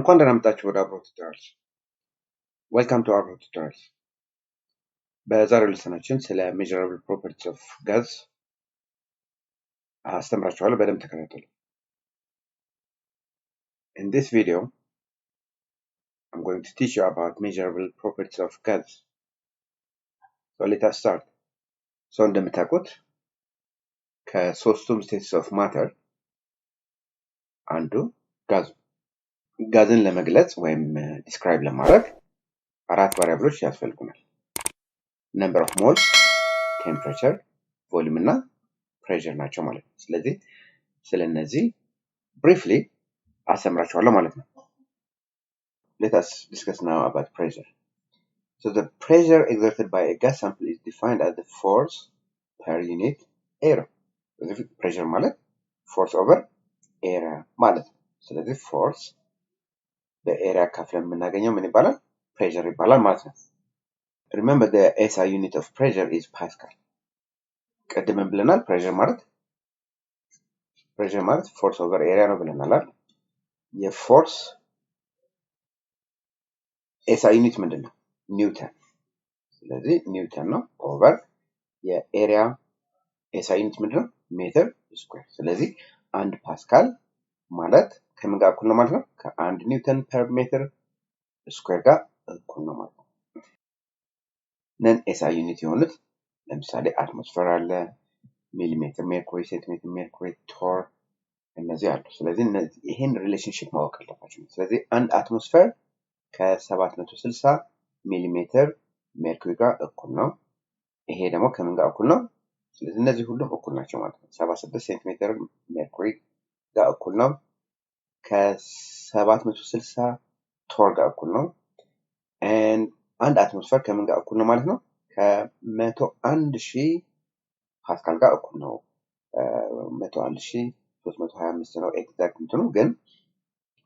እንኳን ደህና መጣችሁ ወደ አብሮ ቱቶሪያልስ። ዌልካም ቱ አብሮ ቱቶሪያልስ። በዛሬው ሌሰናችን ስለ measurable properties of gas አስተምራችኋለሁ። በደንብ ተከታተሉ። In this video, I'm going to teach you about measurable properties of gas. So let us start. So እንደምታውቁት ከሶስቱም states of matter አንዱ ጋዝን ለመግለጽ ወይም describe ለማድረግ አራት ቫሪያብሎች ያስፈልጉናል። number of moles, temperature, volume እና pressure ናቸው ማለት ነው። ስለዚህ ስለነዚህ briefly አስተምራችኋለሁ ማለት ነው። Let us discuss now about pressure. So the pressure exerted by a gas sample is defined as the force per unit area. Pressure ማለት force over area ማለት ነው። ስለዚህ force በኤሪያ ከፍለን የምናገኘው ምን ይባላል? pressure ይባላል ማለት ነው። Remember the SI unit of pressure is Pascal. ቀድመን ብለናል pressure ማለት force over area ነው ብለናል አይደል? የፎርስ SI ዩኒት ምንድነው? ኒውተን። ስለዚህ ኒውተን ነው ኦቨር የኤሪያ SI ዩኒት ምንድነው? ሜትር ስኩዌር። ስለዚህ 1 ፓስካል ማለት ከምን ጋር እኩል ነው ማለት ነው? ከ1 ኒውተን ፐር ሜትር ስኩዌር ጋር እኩል ነው ማለት ነው። ነን SI ዩኒት የሆኑት ለምሳሌ አትሞስፌር አለ፣ ሚሊሜትር ሜርኩሪ፣ ሴንቲሜትር ሜርኩሪ፣ ቶር እነዚህ አሉ። ስለዚህ ይሄን ሪሌሽንሺፕ ማወቅ አለባችሁ። ስለዚህ አንድ አትሞስፌር ከ760 ሚሊሜትር ሜርኩሪ ጋር እኩል ነው። ይሄ ደግሞ ከምን ጋር እኩል ነው? ስለዚህ እነዚህ ሁሉም እኩል ናቸው ማለት ነው። 76 ሴንቲሜትር ሜርኩሪ ጋር እኩል ነው። ከ760 ቶር ጋር እኩል ነው። አንድ አትሞስፌር ከምን ጋር እኩል ነው ማለት ነው? ከ101,000 ፓስካል ጋር እኩል ነው። 101,325 ነው ኤግዛክት እንትኑ፣ ግን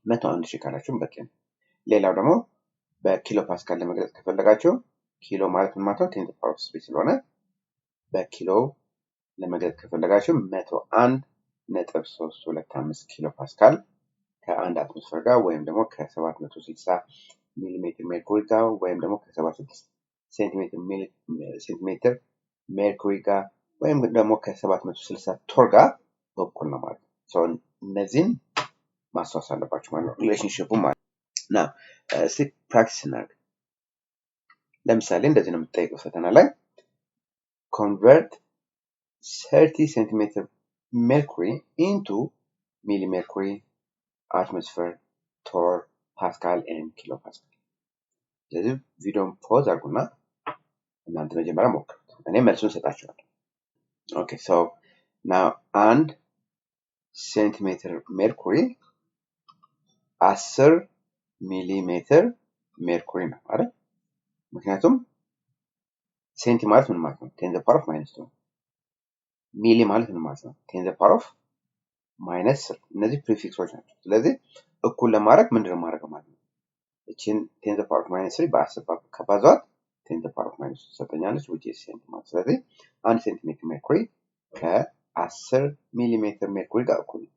101,000 ካላችሁ በቂ ነው። ሌላው ደግሞ በኪሎ ፓስካል ለመግለጽ ከፈለጋችሁ ኪሎ ማለት ምን ማለት ነው? 10 ፓወር 3 ስለሆነ በኪሎ ለመግለጽ ከፈለጋችሁ 101.325 ኪሎ ፓስካል ከአንድ አትሞስፌር ጋር ወይም ደግሞ ከ760 ሚሊሜትር ሜርኩሪ ጋር ወይም ደግሞ ከ76 ሴንቲሜትር ሜርኩሪ ጋር ወይም ደግሞ ከ760 ቶር ጋር እኩል ነው ማለት ነው። እነዚህን ማስታወስ አለባችሁ ማለት ነው፣ ሪሌሽንሺፑ ማለት ነው። Now, practice እናድርግ። ለምሳሌ እንደዚህ ነው የምትጠይቀው ፈተና ላይ convert 30 centimeter mercury into millimercury, atmosphere, torr, pascal and kilopascal. ስለዚህ ቪዲዮን ፖዝ አድርጉና እናንተ መጀመሪያ ሞክሩት፣ እኔ መልሱን ሰጣችኋለሁ። ኦኬ ሶ ናው 1 ሴንቲሜትር ሜርኩሪ 10 ሚሊሜትር ሜርኩሪ ነው አይደል? ምክንያቱም ሴንቲ ማለት ምን ማለት ነው? 10 the power of -2። ሚሊ ማለት ምን ማለት ነው? 10 the power of -3። እነዚህ ፕሪፊክሶች ናቸው። ስለዚህ እኩል ለማድረግ ምንድነው ማድረግ ማለት ነው? እቺን 10 the power of -3 በ10 ከባዛት 10 the power of -2 ትሰጠኛለች which is ሴንቲ ማለት። ስለዚህ 1 ሴንቲሜትር ሜርኩሪ ከ10 ሚሊሜትር ሜርኩሪ ጋር እኩል ነው።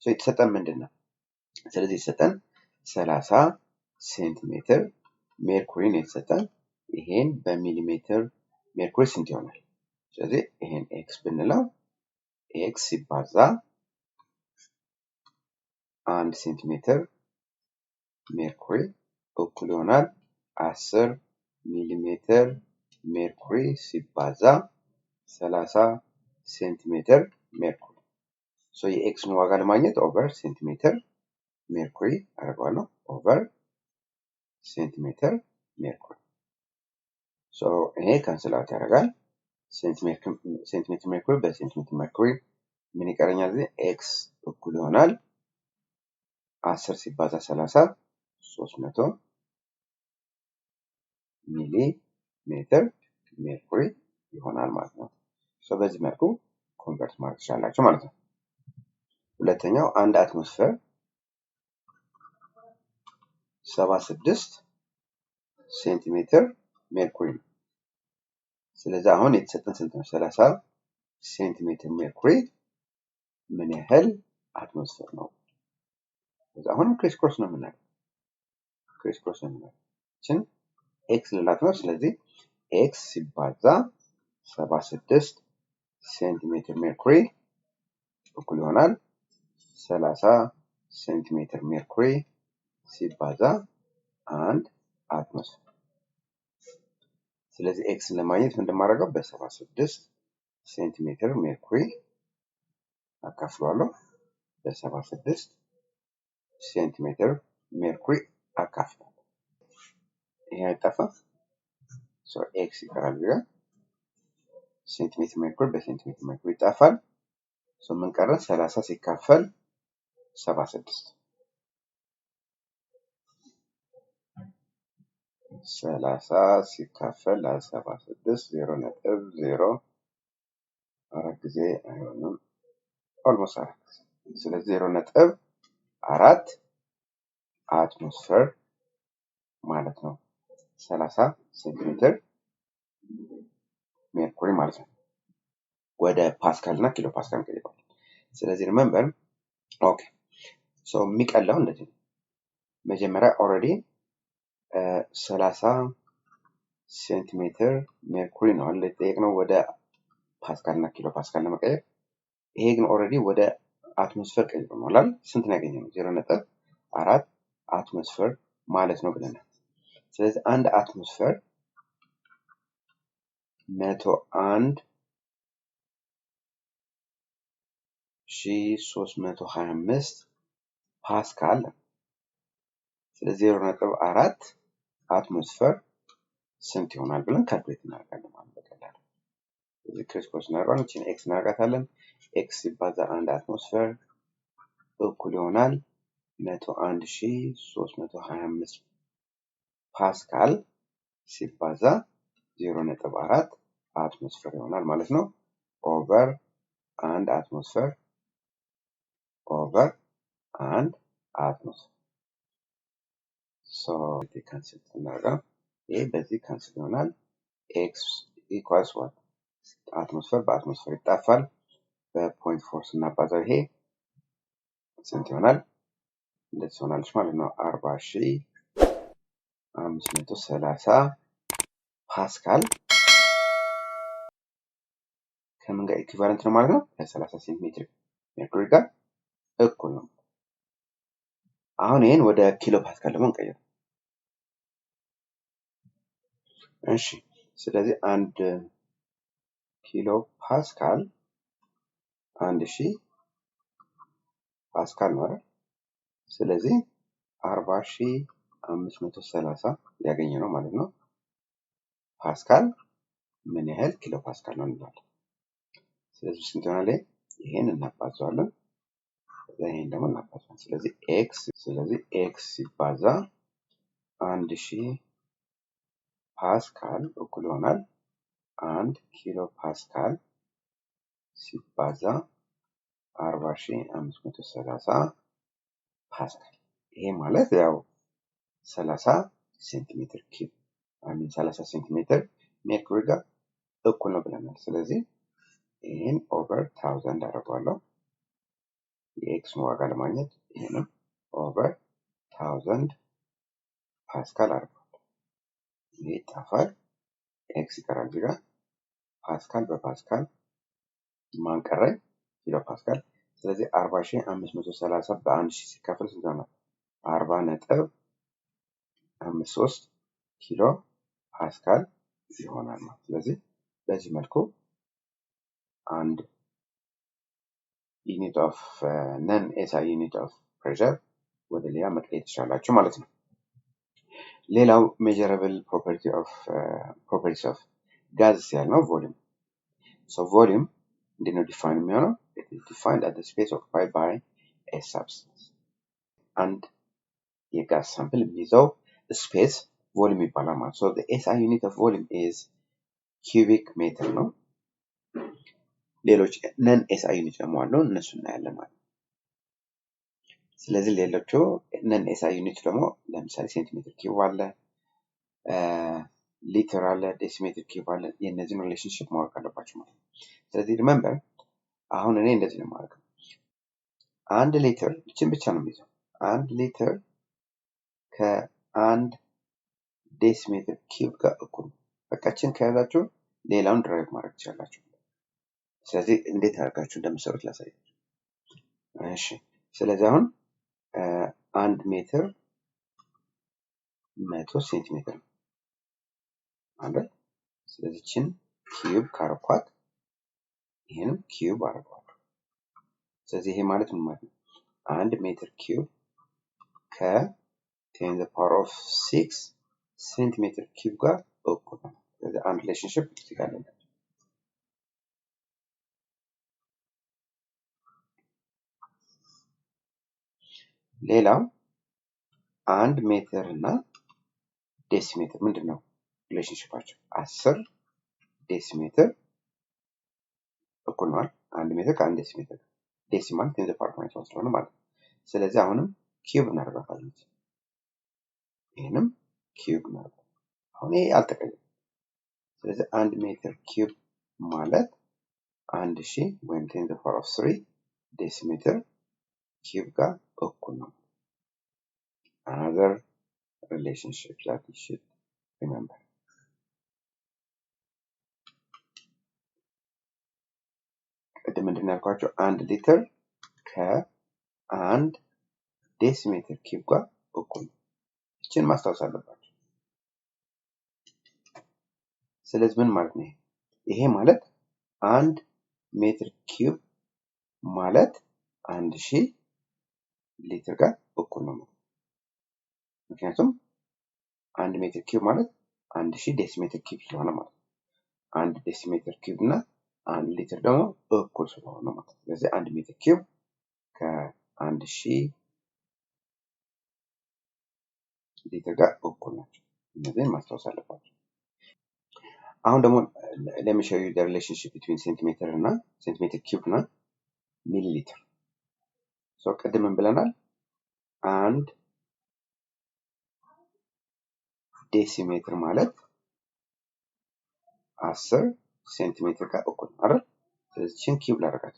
የተሰጠን ምንድነው? ስለዚህ የተሰጠን 30 ሴንቲሜትር ሜርኩሪ ነው የተሰጠን። ይሄን በሚሊሜትር ሜርኩሪ ስንት ይሆናል? ስለዚህ ይሄን ኤክስ ብንለው ኤክስ ሲባዛ 1 ሴንቲሜትር ሜርኩሪ እኩል ይሆናል 10 ሚሊሜትር ሜርኩሪ ሲባዛ 30 ሴንቲሜትር ሜርኩሪ። የኤክስን ዋጋ ለማግኘት ኦቨር ሴንቲሜትር ሜርኩሪ አደርገዋለሁ ኦቨር ሴንቲሜትር ሜርኩሪ። ይሄ ካንስል አውት ያደርጋል። ሴንቲሜትር ሜርኩሪ በሴንቲሜትር ሜርኩሪ ምን ይቀረኛል? ኤክስ እኩል ይሆናል 10 ሲባዛ 30 300 ሚሊ ሜትር ሜርኩሪ ይሆናል ማለት ነው። በዚህ መልኩ ኮንቨርት ማድረግ ትችላላችሁ ማለት ነው። ሁለተኛው አንድ አትሞስፌር 76 ሴንቲሜትር ሜርኩሪ ነው። ስለዚህ አሁን የተሰጠን ስንት ነው? 30 ሴንቲሜትር ሜርኩሪ ምን ያህል አትሞስፌር ነው? ስለዚህ አሁን ክሪስ ክሮስ ነው የምናደርገው። ክሪስ ክሮስ እንላለን ኤክስ ልላት ነው። ስለዚህ ኤክስ ሲባዛ 76 ሴንቲሜትር ሜርኩሪ እኩል ይሆናል 30 ሴንቲሜትር ሜርኩሪ ሲባዛ 1 አትሞስፌር። ስለዚህ ኤክስን ለማግኘት ምን እንደማደርገው በ76 ሴንቲሜትር ሜርኩሪ አካፍለዋለሁ። በ76 ሴንቲሜትር ሜርኩሪ አካፍለዋለሁ። ይሄ አይጠፋም። ኤክስ ይቀራል ጋር ሴንቲሜትር ሜርኩሪ በሴንቲሜትር ሜርኩሪ ይጠፋል። ምን ቀረ? 30 ሲካፈል 76 30 ሲካፈል 76 0.04 ጊዜ አይሆንም። ኦልሞስት 4 ጊዜ። ስለዚህ 0.4 አትሞስፌር ማለት ነው 30 ሴንቲሜትር ሜርኩሪ ማለት ነው። ወደ ፓስካል እና ኪሎ ፓስካል እንቀይረዋለን። ስለዚህ ሪሜምበር ኦኬ ሶ የሚቀለው እንደዚህ ነው። መጀመሪያ ኦልሬዲ 30 ሴንቲሜትር ሜርኩሪ ነው አለ የተጠየቅነው ወደ ፓስካል እና ኪሎ ፓስካል ለመቀየር። ይሄ ግን ኦልሬዲ ወደ አትሞስፌር ቀይረናል። ስንት ነው ያገኘነው? 0.4 አትሞስፌር ማለት ነው ብለናል። ስለዚህ አንድ አትሞስፌር 101,325 ፓስካል። ስለዚህ 0.4 አትሞስፌር ስንት ይሆናል ብለን ካልኩሌት እናደርጋለን ማለት በቀላሉ። ስለዚህ ክሪስ ክሮስ እናደርጋለን። እቺን ኤክስ እናደርጋታለን። ኤክስ ሲባዛ 1 አትሞስፌር እኩል ይሆናል 101,325 ፓስካል ሲባዛ 0.4 አትሞስፌር ይሆናል ማለት ነው። ኦቨር 1 አትሞስፌር ኦቨር 1 አትሞስፌር። ሶ this cancel እናደርጋ ይሄ በዚህ ካንስል ይሆናል። ኤክስ ኢኳልስ ዋት አትሞስፌር በአትሞስፌር ይጣፋል። በ0.4 ስናባዛው ይሄ ስንት ይሆናል? እንደዚህ ሆናለች ማለት ነው 40,530 ፓስካል ከምን ጋር ኢኩቫለንት ነው ማለት ነው? ከ30 ሴንቲሜትር ሜርኩሪ ጋር እኩል ነው። አሁን ይሄን ወደ ኪሎ ፓስካል ደግሞ እንቀይረው። እሺ ስለዚህ 1 ኪሎ ፓስካል 1000 ፓስካል ነው አይደል? ስለዚህ 40,530 ያገኘ ነው ማለት ነው። ፓስካል ምን ያህል ኪሎ ፓስካል ነው እንላለን። ስለዚህ ስንት ይሆናል? ይሄን እናባዛዋለን። ይሄን ደግሞ እናባዛዋለን። ስለዚህ ኤክስ ሲባዛ 1000 ፓስካል እኩል ይሆናል 1 ኪሎ ፓስካል ሲባዛ 40,530 ፓስካል። ይሄ ማለት ያው 30 ሴንቲሜትር ኪዩብ 30 ሴንቲሜትር ሜርኩሪ ጋር እኩል ነው ብለናል። ስለዚህ ይሄን ኦቨር 1000 አደርገዋለሁ የኤክስ ዋጋ ለማግኘት። ይሄንም ኦቨር 1000 ፓስካል አደርገዋለሁ። ይሄ ይጣፋል። ኤክስ ይቀራል እዚህ ጋር ፓስካል በፓስካል ማን ቀረኝ? ኪሎ ፓስካል። ስለዚህ 40,530 በ1000 ሲካፈል ስንት ይሆናል? 40.53 ኪሎ ፓስካል ይሆናል ማለት። ስለዚህ በዚህ መልኩ አንድ ዩኒት ኦፍ ነን ኤስአይ ዩኒት ኦፍ ፕሬሸር ወደ ሌላ መቀየር ትችላላችሁ ማለት ነው። ሌላው ሜጀረብል ፕሮፐርቲስ ኦፍ ጋዝ ያልነው ቮሊዩም። ሶ ቮሊዩም እንዴት ነው ዲፋይን የሚሆነው? it is defined as the space occupied by a substance። አንድ የጋዝ ሳምፕል የሚይዘው ስፔስ ቮሊዩም ይባላል ማለት ነው። so the SI unit of volume is cubic meter ነው። ሌሎች ነን ኤስአይ ዩኒት ደግሞ አሉ፣ እነሱ እናያለን ማለት ነው። ስለዚህ ሌሎቹ ነን ኤስአይ ዩኒት ደግሞ ለምሳሌ ሴንቲሜትር ኪዩብ አለ፣ ሊትር አለ፣ ዴሲሜትር ኪዩብ አለ። የእነዚህን ሪሌሽንሺፕ ማወቅ አለባችሁ ማለት ነው። ስለዚህ ሪሜምበር አሁን እኔ እንደዚህ ነው ማለት ነው። 1 ሊትር እችን ብቻ ነው የሚይዘው። 1 ሊትር አንድ ዴሲሜትር ኪዩብ ጋር እኩል ነው። በቃችን ከያዛችሁ ሌላውን ድራይቭ ማድረግ ትችላላችሁ። ስለዚህ እንዴት አድርጋችሁ እንደምትሰሩት ላሳያችሁ። እሺ ስለዚህ አሁን 1 ሜትር 100 ሴንቲሜትር ነው አይደል? ስለዚህ ችን ኪዩብ ካረኳት ይሄንም ኪዩብ አደርገዋለሁ። ስለዚህ ይሄ ማለት ምን ማለት ነው? 1 ሜትር ኪዩብ ከ10 the power of 6 ሴንቲሜትር ኪዩብ ጋር እኩል ነው። ስለዚህ አንድ ሪሌሽንሺፕ እዚህ ጋር አለ። ሌላው 1 ሜትር እና ዴሲሜትር ምንድነው ሪሌሽንሺፓቸው? 10 ዴሲሜትር እኩል ነው። 1 ሜትር ከ1 ዴሲሜትር ዴሲማል 10 the power of 9 ስለሆነ ማለት ነው። ስለዚህ አሁንም ኪዩብ እናደርጋለን። ይሄንም ኪዩብ እናደርጋለን። አሁን ይሄ አልተቀየረም። ስለዚህ 1 ሜትር ኪዩብ ማለት 1000 ወይም 10 the power of 3 ዴሲሜትር ኪዩብ ጋር እኩል ነው። another relationship that you should remember. ቅድም ምንድን ያልኳቸው 1 ሊትር ከ1 ዴሲሜትር ኪዩብ ጋር እኩል ነው። ይህችን ማስታወስ አለባችሁ። ስለዚህ ምን ማለት ነው? ይሄ ማለት 1 ሜትር ኪዩብ ማለት 1000 ሊትር ጋር እኩል ነው። ምክንያቱም 1 ሜትር ኪዩብ ማለት 1000 ዴሲሜትር ኪዩብ ስለሆነ ማለት ነው። 1 ዴሲሜትር ኪዩብ እና 1 ሊትር ደግሞ እኩል ስለሆነ ማለት ነው። ስለዚህ 1 ሜትር ኪዩብ ከ1000 ሊትር ጋር እኩል ናቸው። እነዚህን ማስታወስ አለባቸው። አሁን ደግሞ let me show you the relationship between ሴንቲሜትር እና ሴንቲሜትር ኪዩብ እና ሚሊ ሊትር። ቅድም ምን ብለናል? 1 ዴሲሜትር ማለት 10 ሴንቲሜትር ጋር እኩል ነው አይደል? ስለዚህ ችን ኪዩብ ላደርጋት፣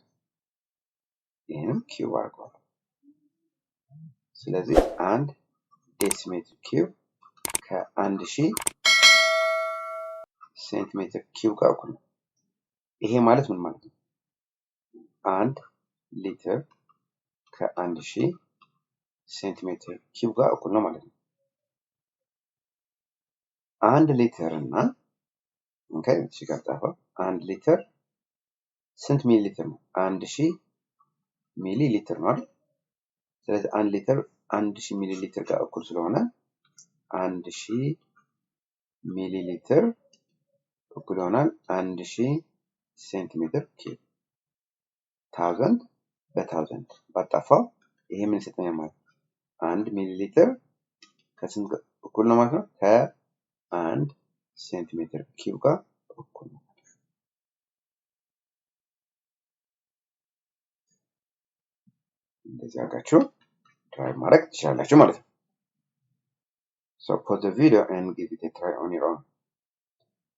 ይሄንም ኪዩብ አድርገዋለሁ። ስለዚህ 1 ዴሲሜትር ኪዩብ ከ1000 ሴንቲሜትር ኪዩብ ጋር እኩል ነው። ይሄ ማለት ምን ማለት ነው? 1 ሊትር ከ1000 ሴንቲሜትር ኪዩብ ጋር እኩል ነው ማለት ነው። 1 ሊትር እና እዚህ ጋር ጻፈው 1 ሊትር ስንት ሚሊ ሊትር ነው? 1000 ሚሊ ሊትር ነው አይደል? ስለዚህ 1 ሊትር 1000 ሚሊ ሊትር ጋር እኩል ስለሆነ 1000 ሚሊ ሊትር እኩል ይሆናል 1000 ሴንቲሜትር ኪዩብ። 1000 በ1000 ባጣፋው ይሄ ምን ይሰጠኛል ማለት ነው? 1 ሚሊ ሊትር ከስንት እኩል ነው ማለት ነው? ከ1 ሴንቲሜትር ኪዩብ ጋር እኩል ነው። እንደዚህ አድርጋችሁ ትራይ ማድረግ ትችላላችሁ ማለት ነው። So pause the video and give it a try on your own.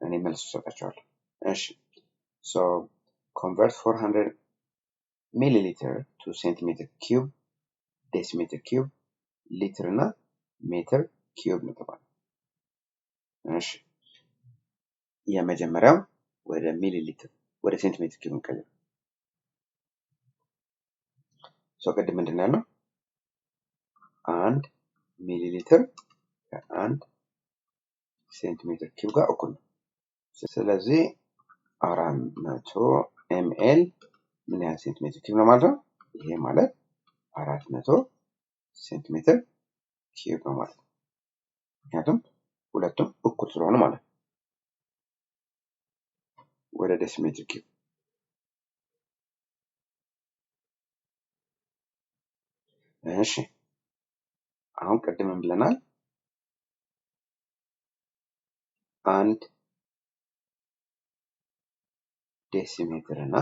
እኔ መልስ ሰጣችኋለሁ። እሺ so convert 400 milliliter to centimeter cube, decimeter cube, ሊትር እና ሜትር ኪዩብ ነው ተባለ። እሺ የመጀመሪያው ወደ ሚሊ ሊትር ወደ ሴንቲሜትር ኪዩብ እንቀይር። ቅድም ምንድን ነው ያልነው? 1 ሚሊ ሊትር ከ1 ሴንቲሜትር ኪዩብ ጋር እኩል ነው። ስለዚህ 400 ኤምኤል ምን ያህል ሴንቲሜትር ኪዩብ ነው ማለት ነው? ይሄ ማለት 400 ሴንቲሜትር ኪዩብ ነው ማለት ነው። ምክንያቱም ሁለቱም እኩል ስለሆኑ ማለት ነው። ወደ ዴሲሜትር ኪዩብ እሺ አሁን ቅድም ምን ብለናል? 1 ዴሲሜትር እና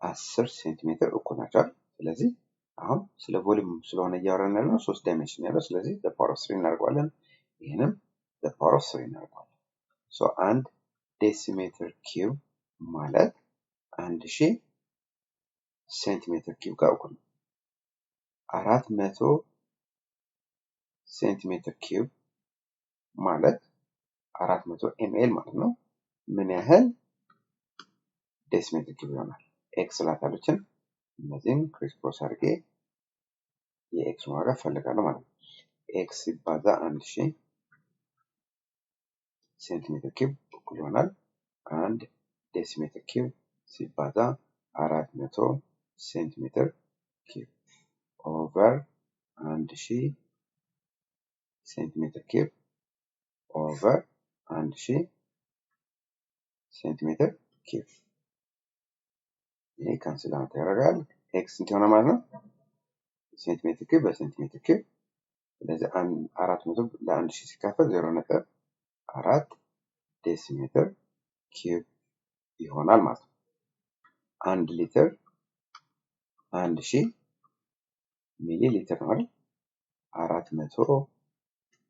10 ሴንቲሜትር እኩል ናቸው። ስለዚህ አሁን ስለ ቮሊዩም ስለሆነ እያወራን ያለው 3 ዳይሜንሽን ያለው፣ ስለዚህ the power of 3 እናደርገዋለን። ይሄንም the power of 3 እናደርገዋለን። 1 ዴሲሜትር ኪዩብ ማለት 1000 ሴንቲሜትር ኪዩብ ጋር እኩል ነው። 400 ሴንቲሜትር ኪዩብ ማለት 400 ኤምኤል ማለት ነው። ምን ያህል ዴሲሜትር ኪዩብ ይሆናል? ኤክስ ላታሎችን እነዚህም ክሪስክሮስ አድርጌ የኤክስ ዋጋ ፈልጋለሁ ማለት ነው። ኤክስ ሲባዛ 1000 ሴንቲሜትር ኪዩብ እኩል ይሆናል 1 ዴሲሜትር ኪዩብ ሲባዛ 400 ሴንቲሜትር ኪዩብ ኦቨር 1000 ሴንቲሜትር ኪዩብ ኦቨር 1000 ሴንቲሜትር ኪዩብ። ይሄ ካንስል አውት ያደርጋል። ኤክስ ስንት ይሆናል ማለት ነው? ሴንቲሜትር ኪዩብ በሴንቲሜትር ኪዩብ። ስለዚህ 400 ለ1000 ሲካፈል 0.4 ዴሲሜትር ኪዩብ ይሆናል ማለት ነው። 1 ሊትር 1000 ሚሊ ሊትር ነው አይደል? 400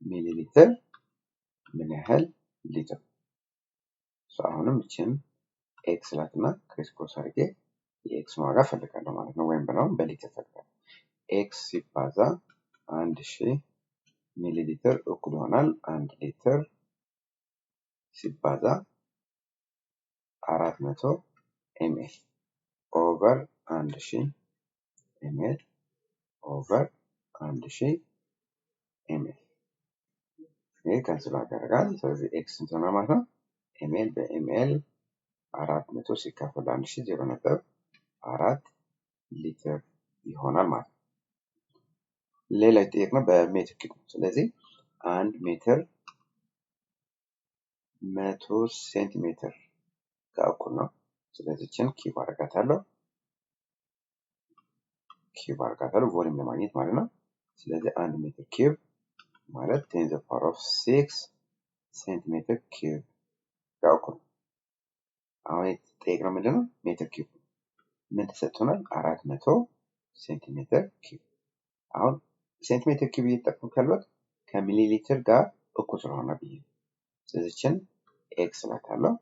ሚሊ ሊትር ምን ያህል ሊትር? አሁንም እቺን ኤክስ ላትና ክሪስክሮስ አድርጌ የኤክስ ዋጋ ፈልጋለሁ ማለት ነው። ወይም ብለውም በሊትር ፈልጋለሁ። ኤክስ ሲባዛ 1000 ሚሊ ሊትር እኩል ይሆናል 1 ሊትር ሲባዛ 400 ኤምኤል ኦቨር 1000 ኤምኤል ኦቨር 1000 ኤምኤል። ይሄ ካንስል ያደርጋል። ስለዚህ ኤክስ ስንት ሆነ ማለት ነው? ኤምኤል በኤምኤል 400 ሲካፈል 1000 0.4 ሊትር ይሆናል ማለት ነው። ሌላ የተጠየቅነው በሜትር ኪዩብ ነው። ስለዚህ 1 ሜትር 100 ሴንቲሜትር ጋር እኩል ነው። ስለዚህ እችን ኪዩብ አደርጋታለሁ ቮሊዩም ለማግኘት ማለት ነው። ስለዚህ 1 ሜትር ኪዩብ ማለት 10 to the power of 6 ሴንቲሜትር ኪዩብ ጋር እኩል ነው። አሁን የተጠየቅነው ምንድነው? ሜትር ኪዩብ ምን ተሰጥቶናል? 400 ሴንቲሜትር ኪዩብ። አሁን ሴንቲሜትር ኪዩብ እየተጠቀምኩ ያለሁት ከሚሊ ሊትር ጋር እኩል ስለሆነ ብዬ ስለዚህ እችን ኤክስ ላታለሁ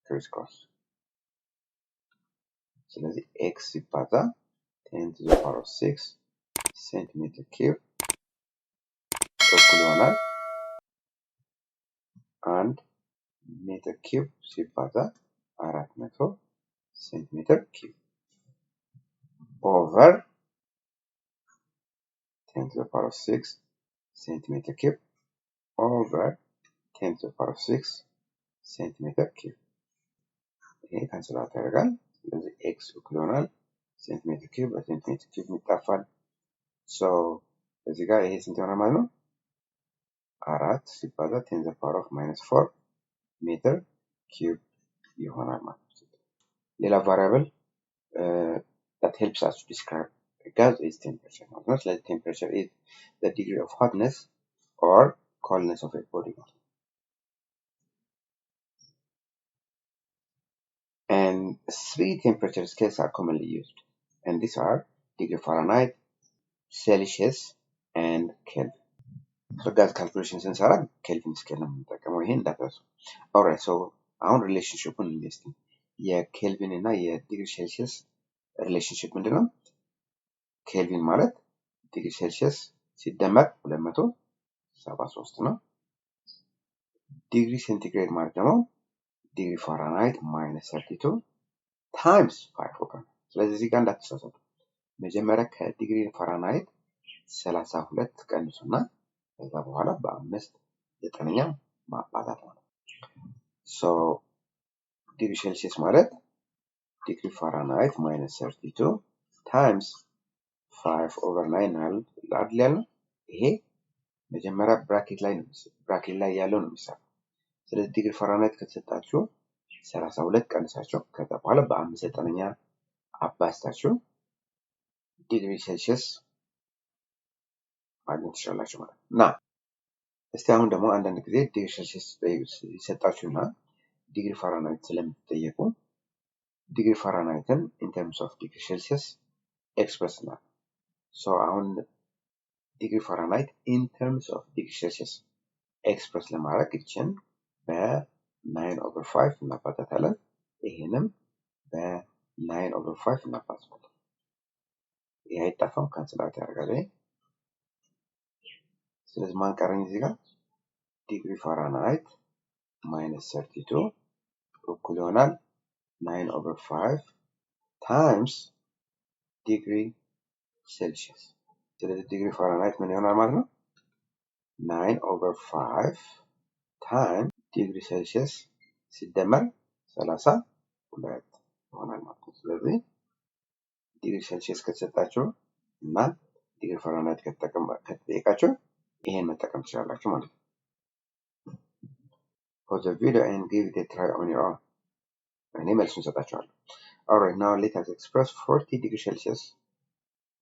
ክሪስክሮስ። ስለዚህ ኤክስ ሲባዛ 10 to the power of 6 ሴንቲሜትር ኪዩብ እኩል ይሆናል 1 ሜትር ኪዩብ ሲባዛ 400 ሴንቲሜትር ኪዩብ ኦቨር 10 to the power of 6 ሴንቲሜትር ኪዩብ ኦቨር 10 to the power of 6 ሴንቲሜትር ኪዩብ። ይሄ ካንስል አውት ያደርጋል። ስለዚህ ኤክስ እኩል ይሆናል ሴንቲሜትር ኪዩብ በሴንቲሜትር ኪዩብ ይጣፋል። እዚህ ጋር ይሄ ስንት ይሆናል ማለት ነው? 4 ሲባዛ 10 to the power of -4 ሜትር ኪዩብ ይሆናል ማለት ነው። ሌላ ቫሪያብል that helps us to describe a gas is temperature ማለት ነው። ስለዚህ temperature is the degree of hotness or coldness of a body. And 3 temperature scales are commonly used, and these are degree Fahrenheit, Celsius, and Kelvin. So gas calculation ስንሰራ ኬልቪን ስኬል ነው የምንጠቀመው። ይሄን እንዳትረሱ። ኦልራይት ሶ አሁን ሪሌሽንሺፑን እንስቲ። የኬልቪን እና የዲግሪ ሴልሺየስ ሪሌሽንሺፕ ምንድነው? ኬልቪን ማለት ዲግሪ ሴልሺየስ ሲደመር 273 ነው። ዲግሪ ሴንቲግሬድ ማለት ደግሞ ዲግሪ ፋራናይት -32 ታይምስ 5 ወገን። ስለዚህ እዚህ ጋር እንዳትሳሳቱ። መጀመሪያ ከዲግሪ ፋራናይት 32 ቀንሱና ከዛ በኋላ በ5 ዘጠነኛ ማባዛት ማለት ነው። ሶ ዲግሪ ሴልሺየስ ማለት ዲግሪ ፋራናይት -32 ታይምስ 5/9 አይደል ያለው? ይሄ መጀመሪያ ብራኬት ላይ ያለው ነው የሚሰራው። ስለዚህ ዲግሪ ፋራናይት ከተሰጣችሁ 32 ቀንሳችሁ ከዛ በኋላ በ5 ዘጠነኛ አባዝታችሁ ዲግሪ ሴልሺየስ ማግኘት ትችላላችሁ ማለት ነው። እና እስቲ አሁን ደግሞ አንዳንድ ጊዜ ዲግሪ ሴልሺየስ ይሰጣችሁና ዲግሪ ፋራናይት ስለምትጠየቁ ዲግሪ ፋራናይትን in terms of ዲግሪ ሴልሺየስ ኤክስፕረስ ነው። ሶ አሁን ዲግሪ ፋራናይት in terms of ዲግሪ ሴልሺየስ ኤክስፕረስ ለማድረግ ይችን በ9/5 እናባዛታለን። ይሄንም በ9/5 እናባዛታለን። ይሄ አይጣፋም፣ ካንስል አውት ያደርጋል። ስለዚህ ማን ቀረኝ እዚህ ጋር ዲግሪ ፋራናይት ማይነስ 32 እኩል ይሆናል 9/5 ታይምስ ዲግሪ ሴልሺየስ። ስለዚህ ዲግሪ ፋራናይት ምን ይሆናል ማለት ነው 9/5 ታይምስ ዲግሪ ሴልሺየስ ሲደመር 32 ይሆናል ማለት ነው። ስለዚህ ዲግሪ ሴልሺየስ ከተሰጣችሁ እና ዲግሪ ፋራናይት ከተጠየቃችሁ ይሄን መጠቀም ትችላላችሁ ማለት ነው። Pause the video and give it a try on your own. እኔ መልሱን ሰጣችኋለሁ። Alright, now let us express 40 degree Celsius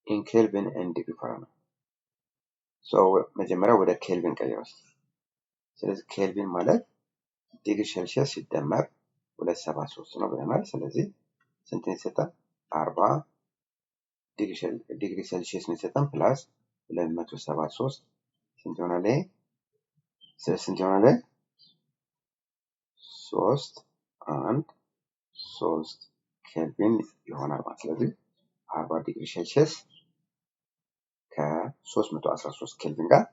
in Kelvin and degree Fahrenheit. So መጀመሪያ ወደ ኬልቪን ቀይረው። ስለዚህ ኬልቪን ማለት ዲግሪ ሴልሺየስ ሲደመር 273 ነው ብለናል። ስለዚህ ስንት ነው የተሰጠን 40 ዲግሪ ሴልሺየስ ነው የተሰጠን ፕላስ 273 ስንት ይሆናል? ስንት ይሆናል? 3 ኬልቪን ይሆናል ማለት። ስለዚህ 40 ዲግሪ ሴልሺየስ ከ313 ኬልቪን ጋር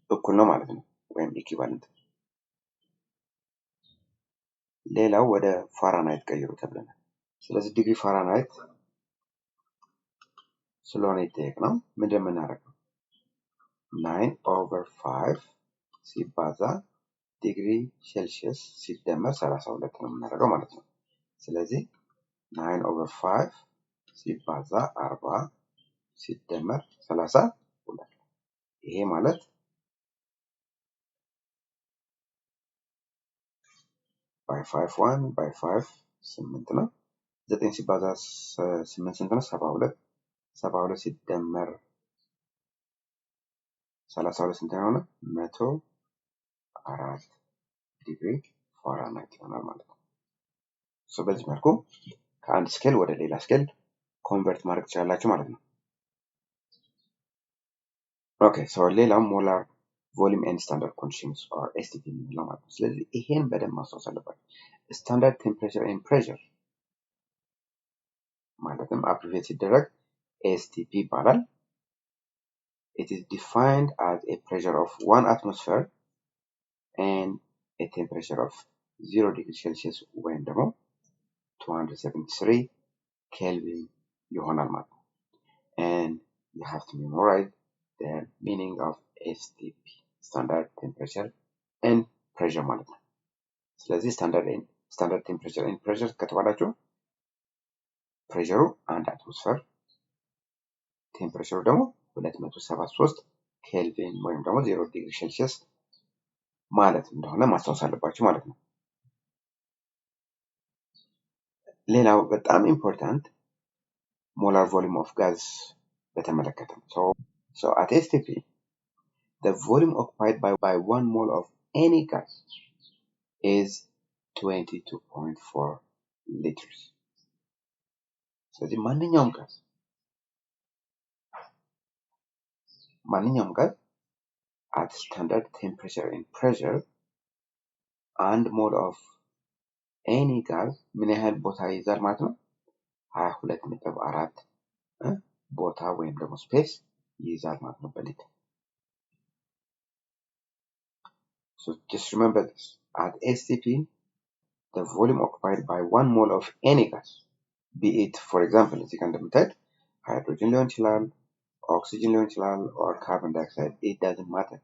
እኩል ነው ማለት ነው፣ ወይም ኢኩቫለንት። ሌላው ወደ ፋራናይት ቀይሩ ተብለናል። ስለዚህ ዲግሪ ፋራናይት ስለሆነ የጠየቅነው ምንድን ነው የምናደርገው 9/5 ሲባዛ ዲግሪ ሴልሺየስ ሲደመር 32 ነው የምናደርገው ማለት ነው። ስለዚህ 9/5 ሲባዛ 40 ሲደመር 32 ይሄ ማለት by 5 1 by 5 8 ነው። 9 ሲባዛ 8 ስንት ነው? 72 72 ሲደመር 32 ስንት ነው? 104 ዲግሪ ፋራናይት ይሆናል ማለት ነው። በዚህ መልኩ ከአንድ ስኬል ወደ ሌላ ስኬል ኮንቨርት ማድረግ ትችላላችሁ ማለት ነው። ኦኬ ሌላው ሞላር ቮሊዩም ኤንድ ስታንዳርድ ኮንዲሽንስ ኦር ኤስቲፒ የምንለው ማለት ነው። ስለዚህ ይሄን በደንብ ማስታወስ አለባችሁ። ስታንዳርድ ቴምፕሬቸር ኤንድ ፕሬሸር ማለትም አብሪቬት ሲደረግ ኤስቲፒ ይባላል። It is defined as a pressure of 1 atmosphere and a temperature of 0 degree Celsius ወይም ደግሞ 273 Kelvin ይሆናል ማለት ነው። And you have to memorize the meaning of STP, standard temperature and pressure ማለት ነው። ስለዚህ standard temperature and pressure ከተባላችሁ ፕሬሸሩ 1 አትሞስፌር፣ ቴምፕሬቸሩ ደግሞ 273 ኬልቪን ወይም ደግሞ 0 ዲግሪ ሴልሺየስ ማለት እንደሆነ ማስታወስ አለባችሁ ማለት ነው። ሌላው በጣም ኢምፖርታንት ሞላር ቮሊዩም ኦፍ ጋዝ በተመለከተ ነው። So at STP, the volume occupied by 1 mole of any gas is 22.4 liters. ስለዚህ ማንኛውም ጋዝ at standard temperature and pressure 1 mole of any gas ምን ያህል ቦታ ይይዛል ማለት ነው? 22.4 ቦታ ወይም ደግሞ ስፔስ ይይዛል ማለት ነው በሊትር። So just remember this. At STP, the volume occupied by 1 mole of any gas, be it, for example, እዚህ ጋር እንደምታዩት ሃይድሮጅን ሊሆን ይችላል፣ ኦክሲጅን ሊሆን ይችላል፣ or carbon dioxide, it doesn't matter.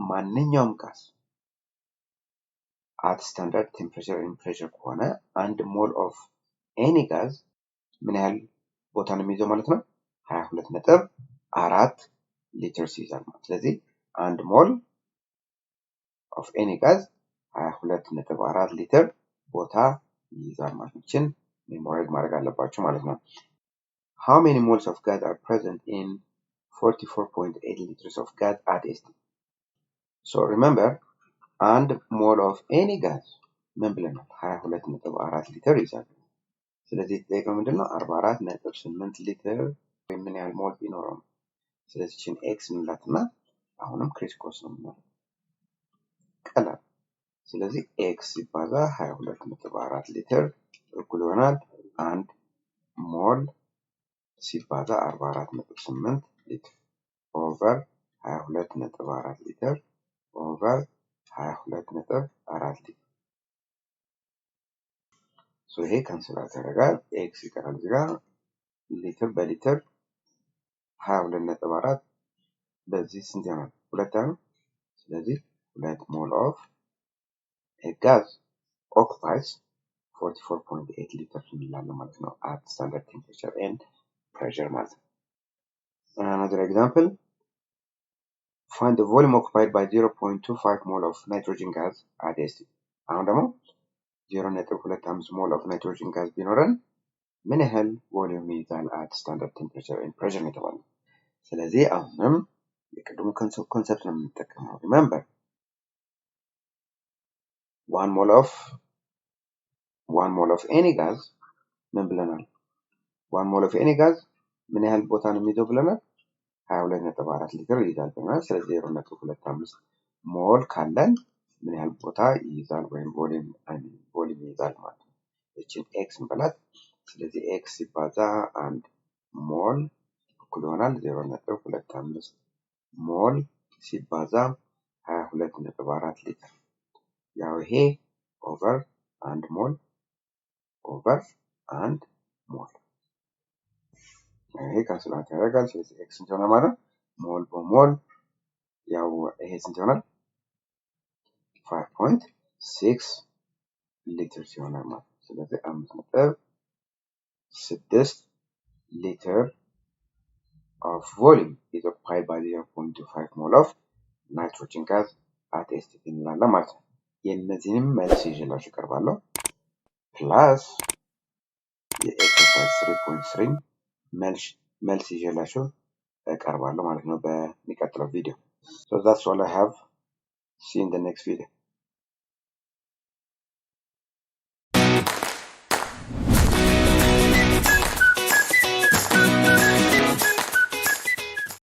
ማንኛውም ጋዝ at standard temperature and pressure ከሆነ 1 mole of any gas ምን ያህል ቦታ ነው የሚይዘው ማለት ነው? 22.4 ሊትርስ ይይዛል ማለት። ስለዚህ 1 ሞል of any gas 22.4 ሊትር ቦታ ይይዛል ማለት ነው። ይህችን ሜሞራይዝ ማድረግ አለባችሁ ማለት ነው። How many moles of gas are present in 44.8 liters of gas at STP? So remember, 1 mole of any gas ምን ብለናል? 22.4 ሊትር ይይዛል። ስለዚህ የተጠየቀው ምንድነው? 44.8 ሊትር ወይም ምን ያህል ሞል ቢኖረው ነው። ስለዚህ እቺን ኤክስ እንላትና አሁንም ክሪስ ክሮስ ነው ማለት ቀላል። ስለዚህ ኤክስ ሲባዛ 22.4 ሊትር እኩል ይሆናል 1 ሞል ሲባዛ 44.8 ሊትር ኦቨር 22.4 ሊትር ኦቨር 22.4 ሊትር። ይሄ ካንስል ያደርጋል። ኤክስ ይቀራል እዚህ ጋር ሊትር በሊትር 22.4 በዚህ ስንት ይሆናል? 2 ነው። ስለዚህ 2 ሞል ኦፍ gas occupies 44.8 ሊትር እንላለን ማለት ነው at standard temperature and pressure ማለት ነው። Another example, find the volume occupied by 0.25 mole of nitrogen gas at ST. አሁን ደግሞ 0.25 ሞል ኦፍ ናይትሮጅን ጋዝ ቢኖረን ምን ያህል ቮሊዩም ይይዛል at standard temperature and pressure ነው የተባለው። ስለዚህ አሁንም የቅድሙ ኮንሰፕት ነው የምንጠቀመው። remember 1 mole of any gas ምን ብለናል? 1 mole of any gas ምን ያህል ቦታ ነው የሚይዘው ብለናል? 22.4 ሊትር ይይዛል ብለናል። ስለዚህ 0.25 ሞል ካለን ምን ያህል ቦታ ይይዛል ወይም ቮሊዩም ይይዛል ማለት ነው። እቺን ኤክስ እንበላት። ስለዚህ ኤክስ ሲባዛ 1 ሞል እኩል ይሆናል 0.25 ሞል ሲባዛ 22.4 ሊትር። ያው ይሄ ኦቨር 1 ሞል ኦቨር 1 ሞል ይሄ ካንስላት ያደርጋል። ስለዚህ ኤክስ ስንት ይሆናል ማለት ነው? ሞል በሞል ያው ይሄ ስንት ይሆናል? 5.6 ሊትር ይሆናል ማለት ነው። ስለዚህ 5.6 ሊትር of volume is occupied by 0.25 mole of nitrogen gas at STP እንላለን ማለት ነው። የእነዚህንም መልስ ይዤላችሁ እቀርባለሁ ፕላስ የኤክሰርሳይዝ 3.3 መልስ ይዤላችሁ እቀርባለሁ ማለት ነው በሚቀጥለው ቪዲዮ። So that's all I have. See you in the next video.